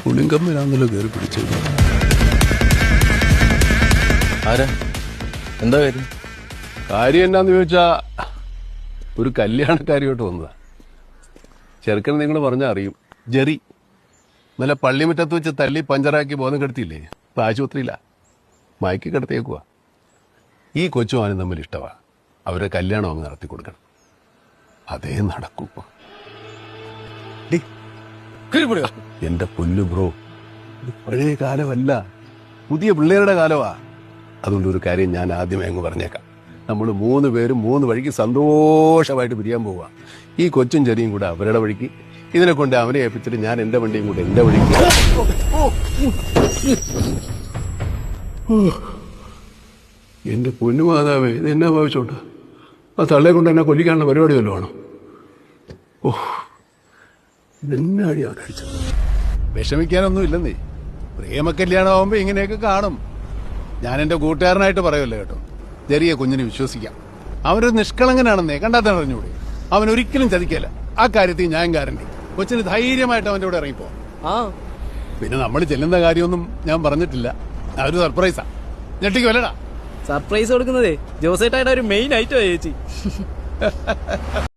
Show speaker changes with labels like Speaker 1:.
Speaker 1: പുളിങ്കമ്മലാന്നല്ലോ കയറി പിടിച്ചത്.
Speaker 2: ആരാ? എന്താ കാര്യം?
Speaker 1: കാര്യം എന്നാന്ന് ചോദിച്ചാ ഒരു കല്യാണക്കാരിയോട്ട് വന്നതാ. ചെറുക്കൻ നിങ്ങൾ പറഞ്ഞാൽ അറിയും. ജെറി നല്ല പള്ളിമുറ്റത്ത് വെച്ച് തല്ലി പഞ്ചറാക്കി ബോധം കെടുത്തിയില്ലേ? ഇപ്പൊ ആശുപത്രിയില്ല, മയക്കി കിടത്തിയേക്കുവാ. ഈ കൊച്ചും അവനും തമ്മിൽ ഇഷ്ടമാ. അവരെ കല്യാണം അങ്ങ് നടത്തി കൊടുക്കണം. അതേ നടക്കൂ. എന്റെ പൊന്നു ബ്രോ, ഇത് പഴയ കാലമല്ല, പുതിയ പിള്ളേരുടെ കാലമാ. അതുകൊണ്ട് ഒരു കാര്യം ഞാൻ ആദ്യമേ അങ്ങ് പറഞ്ഞേക്കാം. നമ്മൾ 3 പേരും 3 വഴിക്ക് സന്തോഷമായിട്ട് പിരിയാൻ പോവുക. ഈ കൊച്ചും ചെറിയും കൂടെ അവരുടെ വഴിക്ക്, ഇതിനെ കൊണ്ട് അവനെ ഏൽപ്പിച്ചിട്ട് ഞാൻ എന്റെ വണ്ടിയും കൂടെ എന്റെ വഴിക്ക്. എന്റെ പൊന്നുമാതാവേ, ഇത് എന്നാ ഭാവിച്ചോണ്ട് ആ തള്ളയെ കൊണ്ട് എന്നെ കൊല്ലിക്കാനുള്ള പരിപാടി വല്ലതും ആണോ? ഓ, ഇതെന്നാടി അവനടിച്ചത്. വിഷമിക്കാനൊന്നും ഇല്ലെന്നേ. പ്രേമകല്യാണമാകുമ്പോ ഇങ്ങനെയൊക്കെ കാണും. ഞാൻ എന്റെ കൂട്ടുകാരനായിട്ട് പറയുമല്ലോ കേട്ടോ. ചെറിയ കുഞ്ഞിനെ വിശ്വസിക്കാം. അവനൊരു നിഷ്കളങ്കനാണെന്നേ കണ്ടാൽ അറിഞ്ഞൂടെ. അവൻ ഒരിക്കലും ചതിക്കല്ല. ആ കാര്യത്തിൽ ഞാൻ ഗ്യാരണ്ടി. കൊച്ചിന് ധൈര്യമായിട്ട് അവന്റെ കൂടെ ഇറങ്ങിപ്പോ. പിന്നെ നമ്മൾ ചെല്ലുന്ന കാര്യമൊന്നും ഞാൻ പറഞ്ഞിട്ടില്ല. അതൊരു സർപ്രൈസാ. ഞെട്ടിക്ക് വല്ലടാ.
Speaker 2: സർപ്രൈസ് കൊടുക്കുന്നതേ ജോസേട്ടായിട്ട് ഒരു മെയിൻ ഐറ്റം ചേച്ചി.